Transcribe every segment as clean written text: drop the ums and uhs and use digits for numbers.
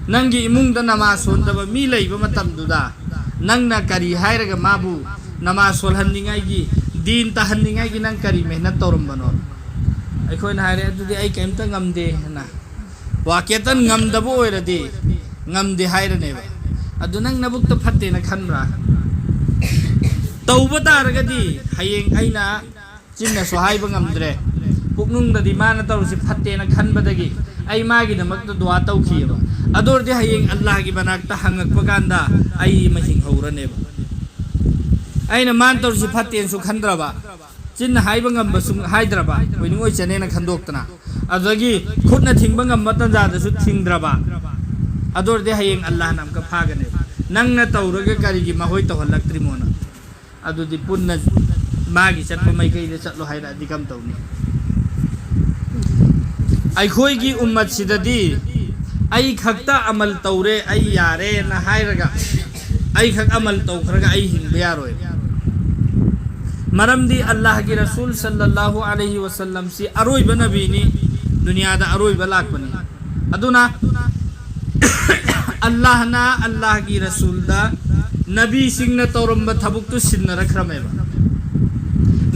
नंगी इमुंग नमा सोंदब मी लेब मतमदुदा नंगना करी हायरगा माबू नमा सोलहन्निंगाई दीन तहन्निंगाई नंग करी मेहनत तौरम्बनो अखोइन हायरे अदुदि आई केमता ngamde ना वाक्यतन ngamदबो ओइरदि ngamदे हायरनेबा अदु नंग नबुक त फत्ते न खनब्रा तौब तारगदि हयेंग आइना चिन्ना सो हायबा ngamद्रे पुकनुंगदि माना तौरसि फत्ते न खनबदगी आई मागी नमक दुआ तौखिबा अदोरदि हयेंग अल्लाह की बनाकता हंगकपा कांदा आई महिंग हौरनेबा आइना मान तौरसि फत्तेन सु खनद्रबा चिन्ना हायबा ngamba सु हायद्रबा ओइनिंग ओइ चनेना खनदोक्तना अदगी खुदना थिंगबा ngamba तंजादसु थिंगद्रबा अदोरदि हयेंग अल्लाह नामका फागने नंगना तौरगे करिगी महोय तहलक्त्रिमोना अदुदि पुन्ना मागी चटपा मैकैदे चटलो हायरा दिकम तौनी अखोयगी उम्मत सिददी आई खक्ता अमल तौरे आई यारे ना हायरगा आई खक अमल तौखरगा आई हिंबे यारोय मरमदी अल्लाह की रसूल सल्लल्लाहु अलैहि वसल्लम सी अरोयब नबीनी दुनिया दा अरोयब लाकपनी अदुना अल्लाह ना अल्लाह की रसूल दा नबी सिंह ने तौरम्ब थबुक तो सिन्न रखरमेबा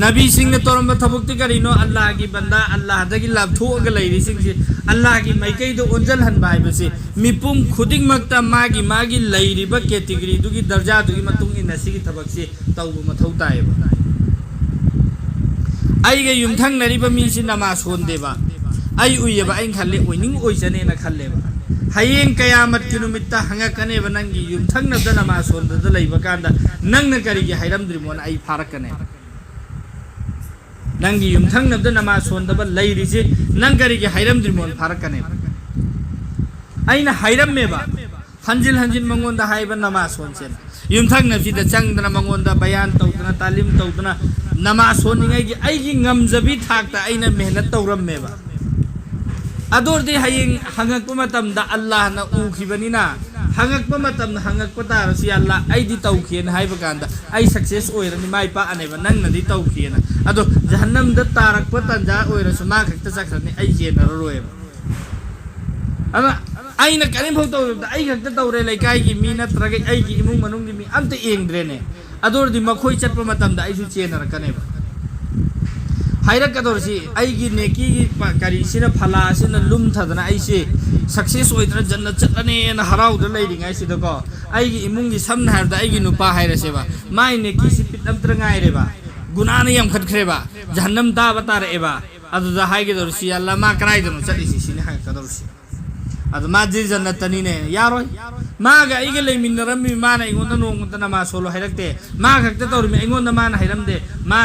नबी सिंह ने तौरम्ब थबुक ति करिनो अल्लाह की बंदा अल्लाह दगी लाभथोग लैरि सिंह से अल्लाह की मैकै दो ओंजल हन बायबसे मिपुम खुदिंग मक्ता मागी मागी लैरिब कैटेगरी दुगी दर्जा दुगी मतुंग इन सिगी थबक से तौब मथौ तायबा आइगे युमथंग नरिब मीसि नमाज होंदेबा आई उयबा आइन खल्ले ओइनिंग ओइसने न खल्लेबा हयेंग कयामत की नुमित्ता हंगकनेबा नंगी युमथंग नबदा नमाज होंददा लैबा कांदा नंगना करिगे हायरमद्रिमोन आई फारकने नंगी युमथंग नबदा नमाज होंदबा लैरिसे नंग करिगे हायरमद्रिमोन फारकने आइना हायरमेबा हंजिल हंजिल मंगोंदा हायबा नमाज होंसेन युमथंग नबसिदा चंगदना मंगोंदा बयान तौदना तालीम तौदना नमाज होनिंगाई आइगी ngamjabi थाकता आइना मेहनत तौरमेबा अदोरदि हयेंग हंगकपा मतमदा अल्लाह ना उखिबनिना हंगकपा मतमदा हंगकपा तारसि अल्लाह आइदि तौखियन हायबा कांदा आई सक्सेस ओइरनि माइ पा अनेबा नंगनदि तौखियना अदो जहन्नम द तारकपा तंजा ओइरसु मा खक्ता चखरनि आई जेनरोयबा अना आइना करिम भौ तौरदा आई खक्ता तौरे लैकाई की मी नत्रगे आई की इमुंग मनुंगदि मी अमता एंग्द्रेने अदोरदि मखोय चटपा मतमदा आइसु चेनरकनेबा हायरकदोरसि आइगी नेकी करिसिना फलासिना लुमथदना आइसे सक्सेस ओइदना जन्नत चटने न हराउदना लैरिंगाय सिदको आइगी इमुंगी समना हारदा आइगी नुपा हायरसेबा माइ नेकी सि पितमत्र गायरेबा गुनाना यम खटखरेबा जहन्नम ता बतारेबा अदुदा हायगेदोरसि अल्लाह मा कराइदनो चलिसि सिने हायकदोरसि अदु मा जि जन्नत तनिने यारोय मागा आइगे लेमिनरमि माना इगोंदा नोंगदा नमा सोलो हायरकते मा खक्ते तौरमि इगोंदा माना हायरमदे मा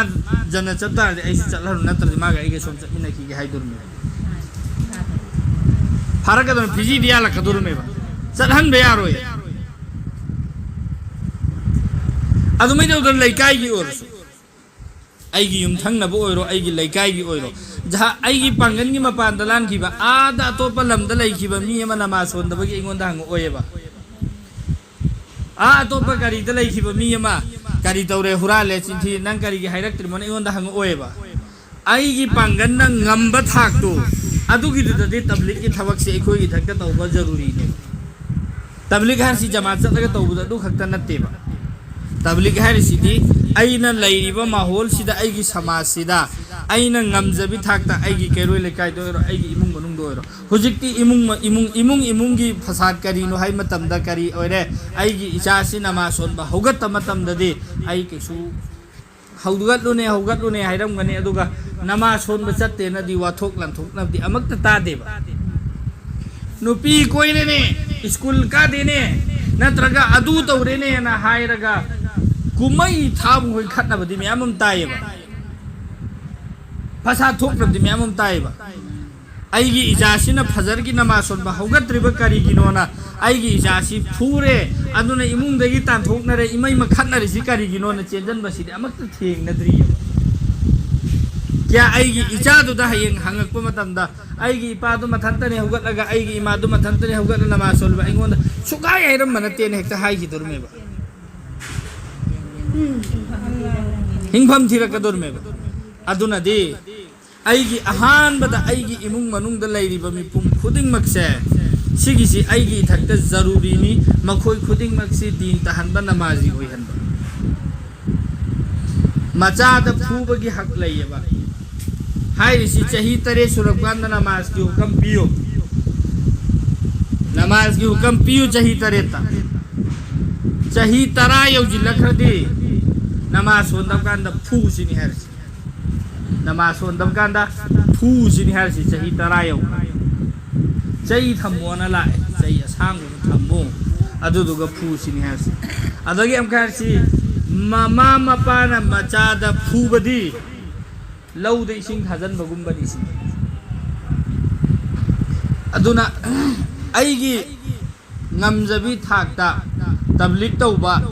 जन्नत चतारदे आइसि चलहरु नत्रदि मागा आइगे सोम चमिनखि गे हायदुरमि फारकदन फिजी दियाला कदुरमेबा चलहन बे यारोय अदु मै दौदन लैकाइगी ओरसु आइगी युमथंगनबो ओइरो आइगी लैकाइगी ओइरो जहा आइगी पांगनगी मपान दलान खिबा आदा अतोपा लमदा लैखिबा मी अमा नमाज होंदबगी इगोंदा हंग ओयेबा आ अतोपा करिदा लैखिबा मी अमा करी तौरे हुराले चिंथि नंग करिगी हायरक्त्रिमोन इगोंदा हंग ओयेबा आइगी पांगन नंग ngamba थाकतो अदुगिदुददि तबलीग की थबक से एखोगी थक्ता तौबा जरूरी ने तबलीग हारसि जमात चतगा तौबदा दु खक्ता नत्तेबा तबलीग हारसिदि आइना लैरिबा माहौल सिदा आइगी समाज सिदा आइना ngamjabi थाकता आइगी केरोय लेकाय दोरो आइगी इमुंग मनुंग दोरो हुजिकति इमुंगी फसाद करिनो हाय मतमदा करी ओरे आइगी इचासि नमा सोनबा हौगत मतमददि आइ केसु हौगतलुने हायरमगने अदुगा नमा सोनबा चत्ते नदि वाथोक लंथोक नबदि अमक्ता तादेबा नुपी कोइनेने स्कूल का देने नत्रगा अदु तौरेने ना हायरगा कुमई थाम होय खतनबदि म्यामम तायेबा फसा थोकनबदि म्यामम तायेबा आइगी इजासिना फजरगी नमाज सोनबा हौगत्रिबा करिगिनोना आइगी इजासि फुरे अदुना इमुंगदगी तांथोकनरे इमै मखतनरिसि करिगिनोना चेंजनबसिदि अमक्ता थेंगनद्रि क्या आइगी इचादुदा हयेंग हंगकपा मतमदा आइगी इपादु मथंतने हौगतलगा आइगी इमादु मथंतने हौगतला नमाज सोलबा इगोंदा सुगाय हायरम मनतेने हेक्ता हायगिदुरमेबा हिंगफम थिरकदुरमेबा अदुनदि आइगी अहानबदा आइगी इमुंग मनुंगदा लैरिबा मिपुम खुदिंगमक्से सिगिसी आइगी इथक्ता जरूरी नि मखोय खुदिंग मक्सी दीन तहनबा नमाजी होइहनबा मचाद फूबगी हक लैयबा हाइरिसी चही तरे सुरकबान नमाज की हुकम पियो नमाज की हुकम पियो चही तरे ता चही तरा यौजिलखरदि नमाज सोंदम कांदा फूसिनी हरसी नमाज सोंदम कांदा फूसिनी हरसी चही तरा यौ चही थम्मोना लाए चही असांगु थम्मो अदुदुगा फूसिनी हरसी अदगी अम हरसी mama मपाना मचादा फूबदी लौदे इसिंग थाजनबगुंबनी C अदुना आइगी ngamjabi thakta tabligh tauba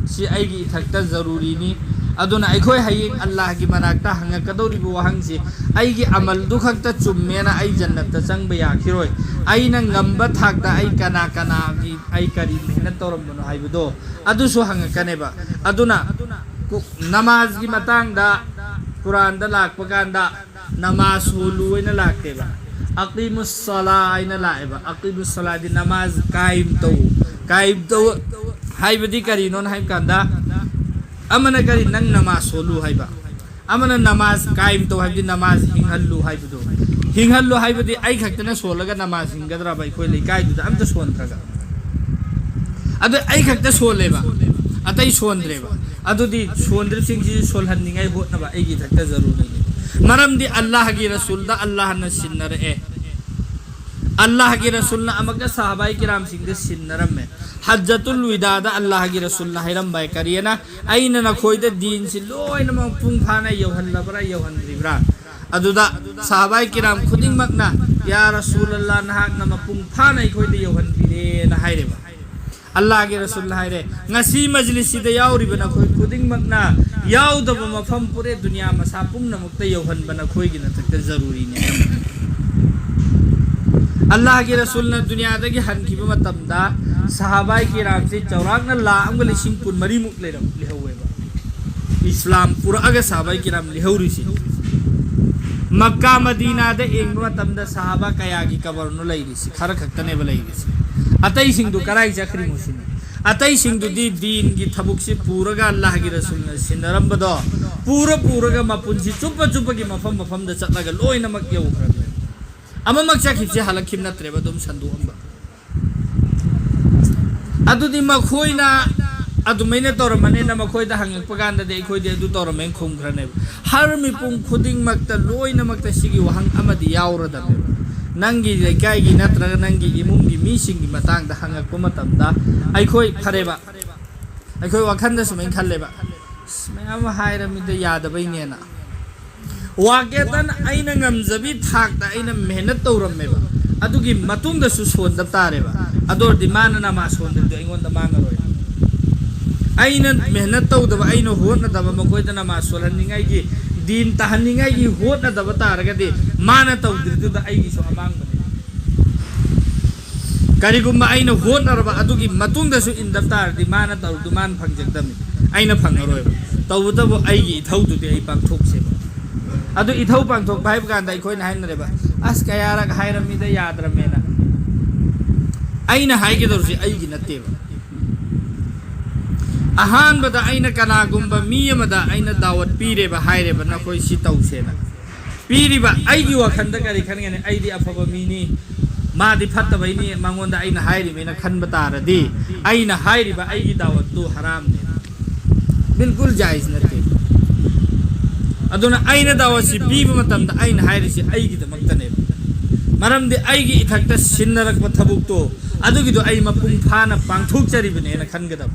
si aigi thakta zaruri ni aduna aikhoi haying Allah gi manakta hangakadori bu wahang si aigi amal du khakta chummena ai jannat ta changba yakhiroi aina ngamba thakta ai kana kana gi ai kari mehnat toram no haibudo adu su hangakane ba aduna namaz gi matang da Quran da lakpa kanda namaz hulu ina lakte ba aqimus salah ina laiba aqimus salah di namaz kaim to haibadi kari non haib kanda amana kari nang namaz hulu haiba amana namaz kaim to haibdi namaz hinghallu haibadi ai khaktana solaga namaz hingadra bai khoi le kai du amta son traga adu ai khakta soleba atai sondreba adu di sondre sing ji solhan ningai hotna ba ai gi thakta zaruri maram di Allah gi rasul da Allah na sinnare Allah gi rasul na amaga sahabai kiram sing de sinnaram me hajjatul wida da Allah gi rasul na hiram bai kariyana aina na khoi da din si loina ma pung phana yohan labra yohan ribra aduda sahabai kiram khuding makna ya rasulullah na hak na ma pung phana khoi da yohan bire na haireba Allah gi rasul haire ngasi majlis si da yauri bana khoi khuding makna yaw da mafam pure dunya masa pumna mukta yohan bana khoi gi na takta zaruri ne Allah gi rasul na dunya da gi han ki ba tamda sahabai kiram si chawrak na la amgal sing kun mari muk le lehawe ba Islam pura aga sahabai kiram lehuri si Makkah Madina da eng ba tamda sahaba kaya gi kabar no lai si khara khakta ne ba lai si atai sing du karai jakri musin atai sing du di din gi thabuk si pura ga Allah gi rasul na sinaram bado pura ga mapun si chupa gi mafam da chatla ga loi namak yau khar ama mak chakhi si halakim na treba dum sandu amba adu di makhoina adu maine toramane na makhoida hangak paganda de khoi de adu toramen khum khrane har mi pung khuding makta loi namak ta sigi wahang amadi yaura da nangi lekai gi natra nangi imum gi mi sing gi matang da hangak ko matam da ai khoi phareba ai khoi wakhan da sumen khalleba mayam haira mi da yada bai ne na waketan aina ngamjabi thak da aina mehnat tawrammeba adugi matung da su son da tareba ador di mana na ma son da ingon da mangaroi aina mehnat tawda aina hona da makoi da na ma solan ningai gi din tahaningai gi hona da bataraga de mana tawdir da ai gi so amang bane karigumba aina hona raba adugi matung da su indam tar di mana taw duman phangjagdami aina phangaroi tawda bo ai gi thawdu de ai pang thok se adu ithau pang thok bai kan dai khoi na hain reba as kayara hairam mi da yadra mena aina hai gi dorsi ai gi natte ba ahan bada aina kana gumba mi amada aina dawat pire ba haire ba na koi si tau sena piri ba ai gi wakhan da kari khan ngene ai di afaba mi ni ma di phatta bai ni mangon da aina hairi mena khan ba tara di aina hairi ba ai gi dawat tu haram ne bilkul jaiz natte aduna aina dawat si bi ba matam da aina hairi si ai gi da maktane maram de ai gi ithakta sinnarak ba thabuk to adu gi do ai mapung phana pangthok chari bane na khan ga da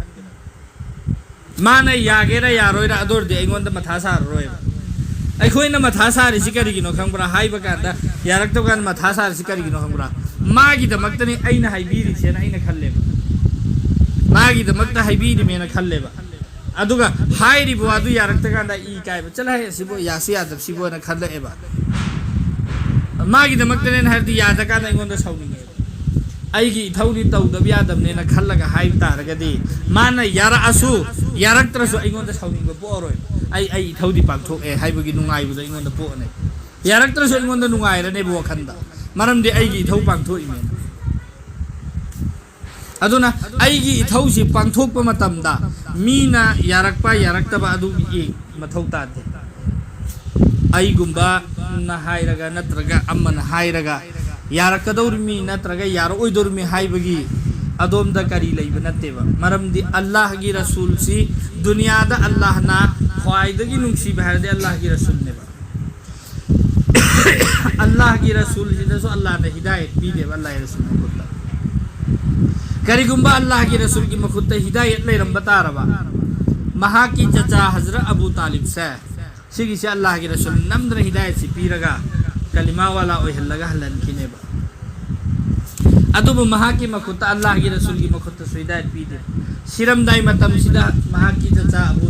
mana yagera yaroira ador de ingon da matha sar roi ai khoi na matha sar si kari gi no khangbra hai ba kan da yarak to kan matha sar si kari gi no khangbra ma gi da maktani aina hai bi ri sena aina khalle ma gi da makta hai bi ri mena khalle ba aduga hai ri bo adu yarak to kan da I kai ba chala hai sibo yasi adab sibo na khalle e ba ma gi da maktani har di yada kan ingon da sauni aigi thaudi tawda biadam ne na khallaga hai taraga di mana yara asu yaraktra su ingon da sauni ba poroi ai thaudi pak thok e hai bagi nungai bu da ingon da po ne yaraktra su ingon da nungai ra ne bo khanda maram de aigi thau pak thoi men अदुना आइगी इथौसी पांथोकपा मतमदा मीना यारकपा यारक्तबा अदु ए मथौ तादे आइगुंबा ना हाइरगा नत्रगा अम्मना हाइरगा यारकदौरमी नत्रगा यारोइदौरमी हाइबगी अदोमदा करी लैब नत्तेबा मरमदि अल्लाह की रसूल सी दुनियादा अल्लाह ना ख्वाइदगी नुंसी बहरदे अल्लाह की रसूल नेबा अल्लाह की रसूल जिदसो अल्लाह ने हिदायत पी देबा अल्लाह की रसूल मखुत्ता करिगुंबा अल्लाह की रसूल की मखुत्ता हिदायत लेरम बतारबा महा की चचा हजरत अबू तालिब से सिगी से अल्लाह की रसूल नमद्र हिदायत सी पीरगा कलिमा वाला ओहलगा हलन किनेबा अदुबु महा की मखुत्ता अल्लाह की रसूल की मखुत्ता हिदायत पी दे सिरमदाई मतम सिदा महा की चचा अबू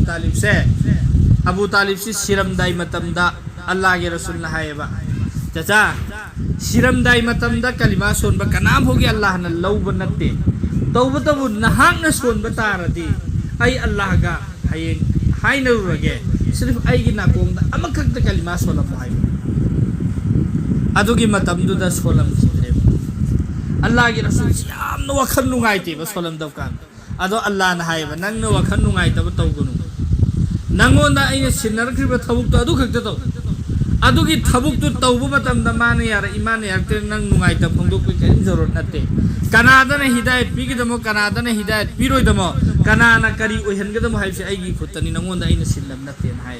तालिब से सिरमदाई मतम दा अल्लाह के रसूल ने हायबा चचा सिरमदाई मतम दा कलिमा सोनबा कनाम होगी अल्लाह न लौब नत्ते तौब तबु नहाक न सोनबा तारदी आई अल्लाह का हाय हाय नरुगे सिर्फ आई की नाकोंग दा अमखक दा कलिमा सोलम हाय अदुगी मतम दुदा सोलम खिद्रे अल्लाह के रसूल याम न वखन नुगाइते बा सोलम दवकान अदो अल्लाह न हायबा नंग न वखन नुगाइतब तौगुनु नंगोंदा अइने सिनरख्रिबा थबुक अदु खक्ते तौ अदुगी थबुक तो तौब मतमदा माने यार ईमान यारते नंग नुगाइता फोंदोक पे करिन जरूरत नते कनादन हिदायत पीगिदमो कनादन हिदायत पीरोइदमो कनाना करी ओहनगदमो हाइसे आइगी खुतनी नंगोंदा अइने सिल्लम नते हाय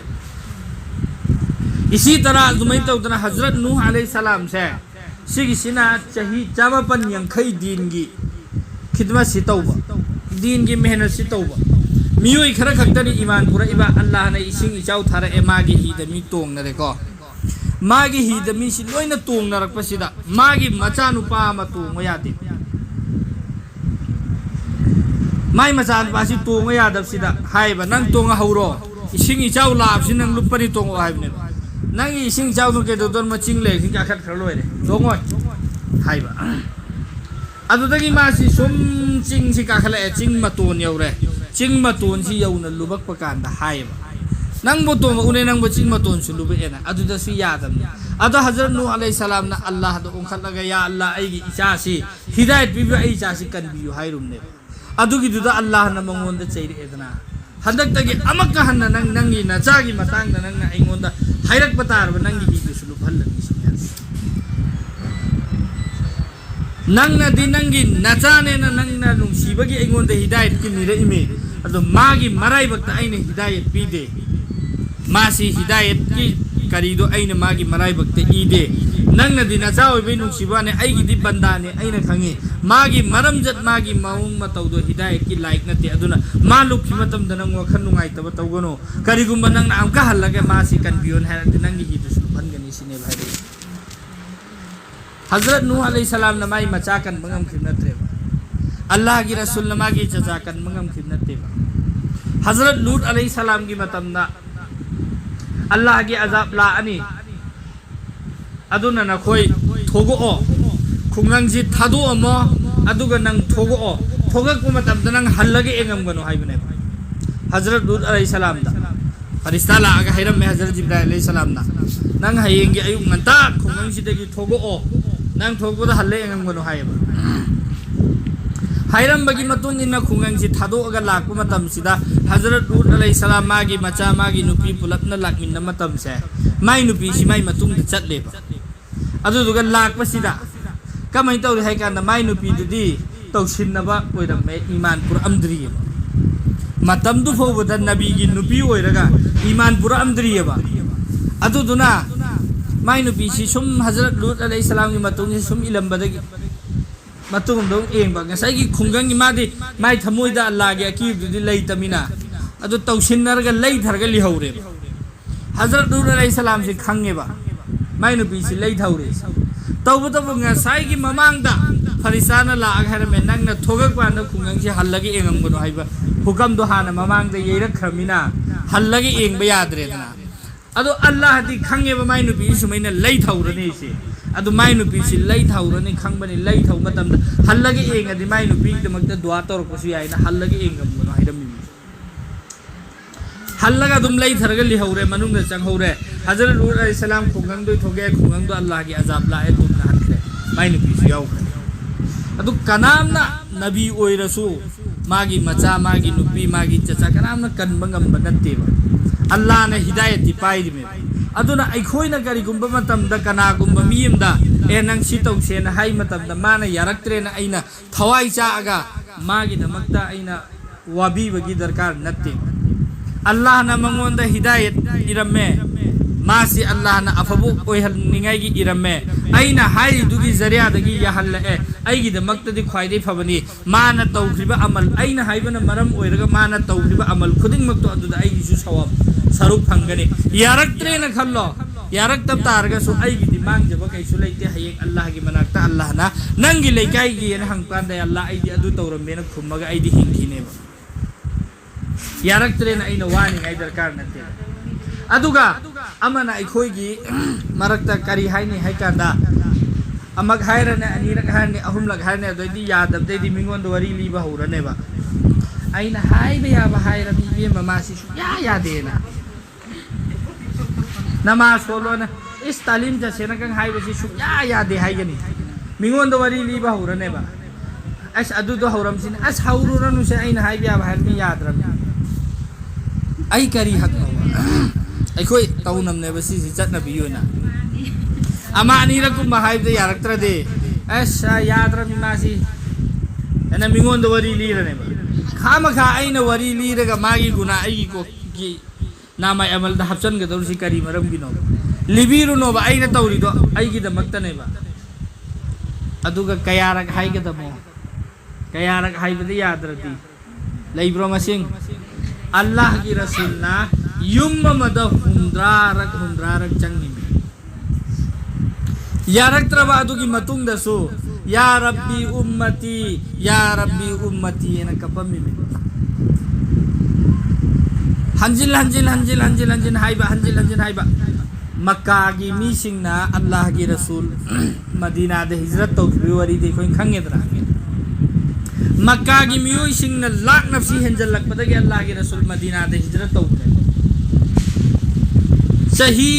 इसी तरह जुमै तौदना हजरत नूह अलैहि सलाम से सिगिसिना चही 450 दिन की खिदमत सि तौबा दिन की मेहनत सि तौबा मियोई खरा खक्तनी ईमान पुरा इबा अल्लाह ने इसिंग इचाउ थारा ए मागी हिदमी तोंगनरेको मागी हिदमी सि लोइना तोंगनरकपसिदा मागी मचा नुपा मा तोंगो यादे माई मचा नुपा सि तोंगो यादबसिदा हाइबा नंग तोंगा हौरो इसिंग इचाउ लाबसि नंग लुपरि तोंगो हाइबने नंग इसिंग इचाउ नु के दोदर मचिंग ले सिंग आखत खर लोइरे तोंगो हाइबा अदुदगी मासी सुम चिंग सि काखले चिंग मतोन यौरे चिंग मतोन सि यौना लुबक पकांदा हाइबा नंगबो तो उने नंगबो चिंग मतोन सु लुबेना अदुदा सु यादम अदो हजरत नूह अलैहि सलाम ना अल्लाह दो उखलगा या अल्लाह आइगी इचा सि हिदायत बिबो आई इचा सि कनबियु हाइरुमने अदुगी दुदा अल्लाह ना मंगोंदा चैरि एदना हदक तगी अमक हन्ना नंग नंगी नचागी मतंग नंग ना आइगोंदा हाइरक पतारबा नंगी हिदु सु लुभल्लनि नंग ना दि नंगी नचाने ना नंग ना नुंसीबगी आइगोंदा हिदायत कि निरे इमे अदो मागी मराई वक्त आइने हिदायत पीदे मासी हिदायत की करीदो आइने मागी मराई वक्त ईदे नंग ना दि नचा ओइबे नुंसीबाने आइगी दि बंदाने आइने खंगे मागी मरमजत मागी माउंग मतौदो हिदायत की लाइक नते अदुना मा लुखि मतम द नंग वखन नुंगाइतब तौगनो करीगुम नंग ना अमका हल्लगे मासी कन्बियोन है नंगी हिदुसु भनगनी सिने भाई हजरत नूह अलैहि सलाम न माई मचा कन मंगम खिनत्रे अल्लाह की रसूल न मागी चचा कन मंगम खिनत्ते हजरत लूत अलैहि सलाम की मतमना अल्लाह की अजाब ला अनि अदुना नखोई थोगो खुंगंग जी थादो अमो अदुगा नंग थोगो थोगक मतमदा नंग हल्लगे एंगम गनो हाइबने हजरत लूत अलैहि सलाम दा फरिश्ता लागा हैरम में हजरत जिब्राइल अलैहि सलाम ना नंग हायेंगे अयुक मंता खुंगंग जी देगी थोगो नंग थोगो दा हल्ले एंगम गनो हाइबा हायरम बगी मतुन इना खुंगंग जी थादो अगा लाकपा मतम सिदा हजरत लूत अलैहि सलाम मागी मचा मागी नुपी पुलपना लाकमिन मतम से माई नुपी सि माई मतुंग द चटलेबा अदुदुगा लाकपा सिदा कमाई तौरि हाय कान माई नुपी दुदी तौसिनबा ओइरमे ईमान पुर अमद्रियबा मतम दु फोबदा नबी की नुपी ओइरगा ईमान पुर अमद्रियबा अदुदुना माई नुपी सि सुम हजरत लूत अलैहि सलाम की मतुंग सि सुम इलंबदगी मतुंग दो एंबा गसाई की खुंगंग मादी माई थमोइदा अल्लाह के अकीबदुदी लैतमिना अदु तौसिनरगा लैथरगा लिहौरे हजरत लूत अलैहि सलाम से खंगेबा माई नुपी सि लैथौरे तौबदबु गसाई की ममांगदा फरिसाना लाग हर में नंगना थोगक पाना खुंगंग से हल्लगे एंगम गनो हाइबा हुकम दो हाना ममांगदा येरक खरमिना हल्लगे एंगबा याद्रेदना अदो अल्लाह दी खंगे बा माई नुपी सुमैना लैथौरने से अदो माई नुपी सि लैथौरने खंगबने लैथौ मतमदा हल्लगे एंगदि माई नुपी दमकदा दुआ तौरकसु याइना हल्लगे एंगम गनो हाइरमि हल्लगा दुम लैथरगा लिहौरे मनुंगदा चंगहौरे हजरत लूत अलैहि सलाम खुंगंग दो थोगे खुंगंग दो अल्लाह की अजाब लाए तुमना हनखरे माई नुपी सि याउखरे अदु कनामना नबी ओइरसु मागी मचा मागी नुपी मागी चचा कनामना कनबा ngamba natteba Allah na hidayat di paidi me aduna aikhoina kari gumba matam da kana gumba miyimda nang si tawse na hai matam da mana yaraktre na aina thawai cha aga magi da makta aina wabi bagi darkar natte Allah na mangonda hidayat iramme मासी अल्लाह ना अफबु ओहल निगाई इरमे आइना high दुगी जरिया दगी यहल ए आइगी the मक्तदी ख्वाइदे फबनी माना तौखरिबा अमल आइना हाइबना मरम ओइरगा माना तौखरिबा अमल खुदिंग मक्तो अदुदा आइगी सु सवाब सरुप फंगने यारक्त्रे न खल्लो यारक तब तारगा सु आइगी दि मांगजबा कैसु लैते हयेक अल्लाह गी मनाक्ता अल्लाह ना नंगी लैकाई गी न हंगपान दे अल्लाह आइदी अदु तौरमे न खुमगा आइदी हिंखिनेबा यारक्त्रे न आइना वानी आइ दरकार नते अदुगा अमना अखोइगी मरक्ता करी हाइनी हाइकांदा अमक हाइरने अनिरक हाइरने अहुमलक हाइरने दोइदी यादबदैदी मिंगोन वरी लीबा हौरनेबा आइना हाइबे याबा हाइरबी बे ममासी या यादेना नमाज सोलोना इस तालीम जसेना कंग हाइबसी सु या यादे हाइगनी मिंगोन वरी लीबा हौरनेबा अस अदु दो हौरमसिन अस हौरुरनु से आइना हाइबे याबा हाइरनी यादरम आई करी हक अखोई तौनमने बसी चटनबी योना अमा अनिरकुम हाइबदे यारक्त्रदे ऐसा याद्रमी मासी एना मिंगोंद वरी लीरने खामखा आइना वरी लीरगा मागी गुना आइगी को की नामाय अमल दा हपचन गदौरसी करी मरम गिनो लिबिरुनो बा आइना तौरिदो आइगी दमक्तने बा अदुगा कयारक हाइगदमो कयारक हाइबदे याद्रदी लैब्रो मसिंग अल्लाह की रसूलना युम मद हुंद्रारक चंगी यारक्त्रबा अदुगी मतुंग दसु या रब्बी उम्मती एना कपमी हंजिल हाइबा मक्का की मीसिंगना अल्लाह की रसूल मदीना दे हिजरत तौखबी वरी दे खोइन खंगेदरा मक्का की मियोई सिंगना लाख नफसी हेंजलकपदगी अल्लाह की रसूल मदीना दे हिजरत तौखबे सही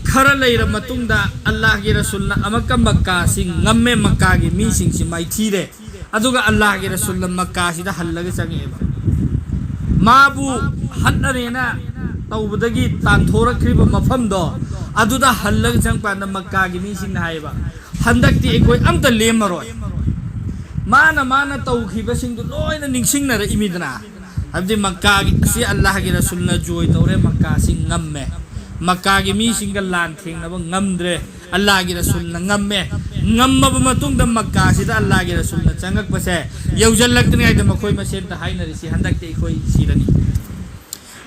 खर लेर मतुंगदा अल्लाह की रसूल ना अमक मक्का सिंग ngemme मक्का की मी सिंग सि माइथीरे अदुगा अल्लाह की रसूल मक्का सिदा हल्लगे चंगेबा माबू हन्नरेना तौबदगी तानथोरखरिबा मफमदो अदुदा हल्लगे चंगपान मक्का की मी सिंग हाइबा हंदक्ति एकोय अमता लेमरोय माना तौखिबा सिंगदु लोइना निंगसिंगनर इमिदना हबदि मक्का की अल्लाह की रसूल ना जोय तौरे मक्का सिंग ngemme मक्का की मी सिंगल लान थेंगनबा ngमद्रे अल्लाह की रसूल ना ngmme ngमबा मतुंगदा मक्का सिदा अल्लाह की रसूल ना चंगकपसे यौजलक्तनिगायदा मखोय मसेन ता हाइनरिसि हंदक्ते इखोय सिरनी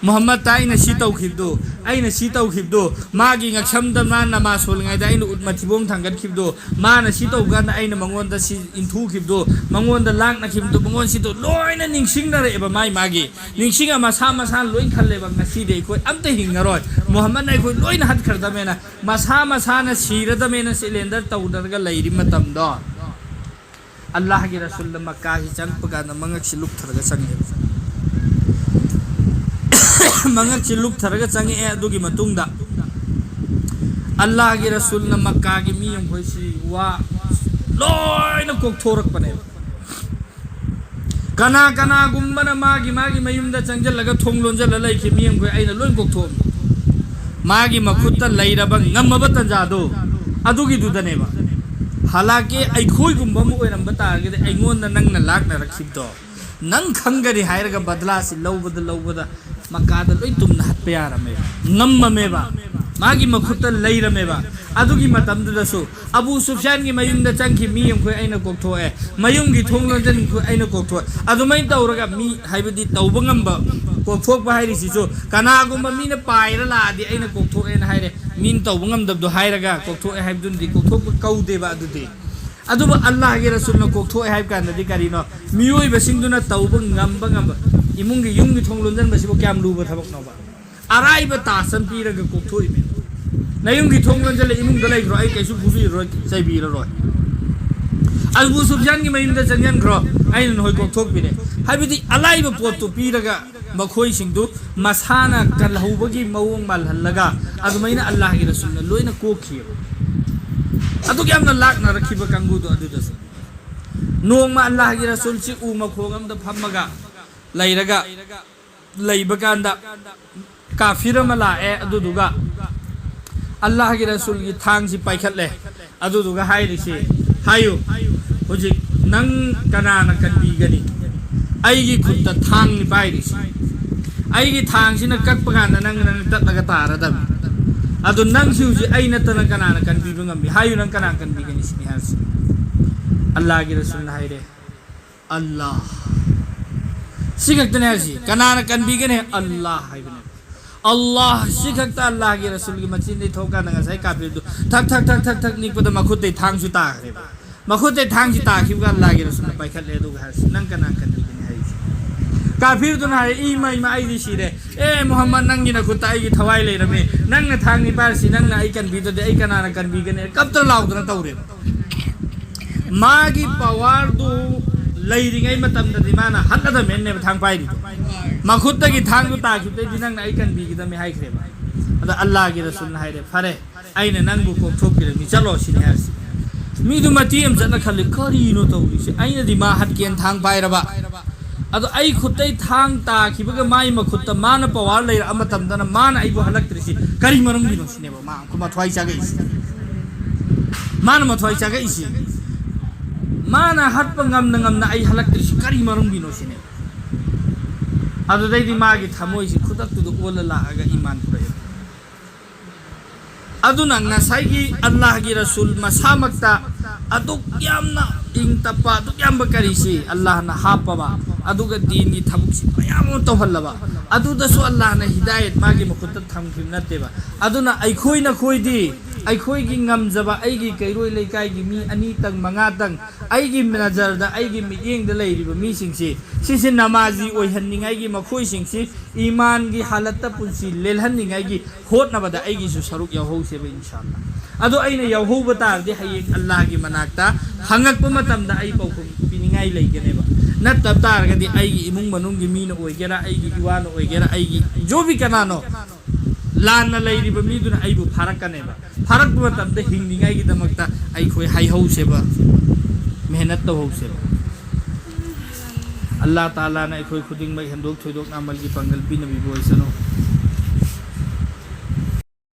मोहम्मद ताइना सी तौखिबदो आइना सी तौखिबदो मागी ngaksamda मा नमाज सोलगायदा आइना उतमथिबोंग थांगतखिबदो माना सी तौगान आइना मंगोंदा सी इंथुखिबदो मंगोंदा लांगनाखिबदो मंगोन सिदो लोइना निंगसिंगनरे एबा मागी निंगसिंगा मसा लोइन खल्लेबा ngasiदे इखोय अमते हिंगरोय मोहम्मद ना इखोय लोइना हत खरदमेना मसा ना सिरदमेना सिलेंडर तौदरगा लैरि मतमदो अल्लाह की रसूल मक्का हि चंगपगाना मंगक्सि लुकथरगा चंगे मंगक चिलुक थरगा चंगे अदुगी मतुंगदा अल्लाह की रसूल न मक्का की मियम होइसी वा लोइना कोकथोरक पने कना गुम्बना मागी मयुमदा चंगजल लगा थोंग लोंजल लैखि मियम को आइना लोइन कोकथोम मागी मखुत्ता लैरबा ngमबा तंजादो अदुगी दुदनेबा हालाकि अइखोय गुम्बा मु ओइरम बतारगे अइगोंदा नंगना लाकना रखिबदो नंग खंगरी हायरगा बदला सि लौबदा मक्कादा लोइ तुमना हत्पे यारमे ngममेबा मागी मखुत्ता लैरमेबा अदुगी मतमदसु अबू सुफियान की मयुमदा चंखि मियम खोय आइना कोकथोए मयुमगी थोंगलोंजन खोय आइना कोकथोए अदुमै तौरगा मी हाइबदी तौबा ngamba कोकथोकबा हाइरिसिसु कनागुम्बा मीना पाइरा लादि आइना कोकथोएना हाइरे मीन तौबा ngamdabdo हाइरगा कोकथोए हाइबदुंदी कोकथोक कौदेबा अदुदि अदुबा अल्लाह के रसूल न कोकथोए हाइब कानदि करिनो मियोय बसिंगदुना तौबा ngamba इमुंगी युंगी थोंगलोंजन बसिबो क्याम लुबा थबक नोबा अराइबा तासन पीरगा कोकथोइ मे नयुंगी थोंगलोंजन ले इमुंग दलाई ग्रो आई कैसु बुबी रोय सैबीरा रोय अबू सुफियान की मयुमदा चंगन ग्रो आइन होय कोकथोक बिने हाइबदि अलाइबा पोतु पीरगा मखोय सिंगदु मसाना कलहौबगी मवोंग मालहल्लगा अदुमैना अल्लाह की रसूल न लोइना कोखियो अदु क्यामना लाकना रखिबा कांगुदो अदुदस नोंमा अल्लाह की रसूल से उ मखोंग अमदा फम्मगा लैरगा लैबकांदा काफिर अमा लाए अदुदुगा अल्लाह की रसूल की थांग से पाइखटले अदुदुगा हाइरिसे हायो हुजिक नंग कनाना कनबीगनी आइगी खुद थांग नि पाइरिसे आइगी थांग सिना कक्पगांदा नंग नंग तत्लगा तारदम अदु नंग सि हुजि आई नतना कनाना कनबीबा ngam हायो नंग कनाना कनबीगनी सिनि हारसि अल्लाह की रसूल हाइरे अल्लाह सिखकतने हरसि कनाना कनबीगने अल्लाह हाइबने अल्लाह सिखकता अल्लाह की रसूल की मचिन थोका नंगा साइ काफिर दु थक थक थक थक थक निकपद मखुते थांग सु ताखरे मखुते थांग सि ताखिबगा अल्लाह की रसूल पाइखले दु हरसि नंग कनाना कनबीगने हाइसि काफिर दुन हाइ ई माइ मा आइदि सिरे ए मोहम्मद नंगी न खुता आइगी थवाइ लेरमे नंग न थांग नि पारसि नंग न आई कनबीदो दे आई कनाना कनबीगने कब्तर लाउदना तौरे मागी पावर दु लैरिङै मतमदि माना हल्लदा मेन्ने थांग पाइदि मखुत्तगी थांग दु ताखिबदे दिनंग आई कनबीगिदमे हाइख्रेबा अदा अल्लाह की रसूल न हाइरे फरे आइने नंगबु कोकथोकिरमि चलो सिनि हारसि मिदु मतियम जन खलि करिनो तौरिसे आइने दि मा हटकेन थांग पाइरबा अदो आई खुत्तै थांग ताखिबगा माइ मखुत्ता माना पावर लैर अमतमदना माना आइबु हलक्त्रिसि करि मरम दिनो सिनेबा मा कुमा थ्वाइ चागैसि माना मथ्वाइ चागैसि माना हटप ngamna ai halaktrisi kari marung bino sine adu dai di magi thamoi si khudak tu ola la aga iman pura adu nang na sai gi allah gi rasul masamakta adu yamna ing tapa adu yam bakari si allah na hapa ba adu ga din gi thamuk si mayam to hallaba adu da su allah na hidayat magi mukhut tham khim na te ba adu na ai khoi na khoi di ai khoi gi ngam jaba ai gi kairoi leikai gi mi ani tang manga tang ai gi manager da ai gi meeting da lei riba mi sing si namazi oi hanningai gi makhoi sing si iman gi halat ta punsi lel hanningai gi hot na bada ai gi su saruk ya ho se ba inshallah ado aina ya ho ba tar de haye allah gi manakta hangak pa matam da ai pau khum piningai lei ge ne ba nat tab tar ga di ai gi imung manung gi mi na oi gera ai gi iwa na oi gera ai gi jo bi kana no lan na lei riba mi duna ai bu farak ka ne ba farak ba matam da hingningai gi damakta ai khoi hai ho se ba मेहनत तो हो से अल्लाह ताला ने कोई खुदिंग में हिंदू थोदोक नामल की पंगल भी नबी बोल सनो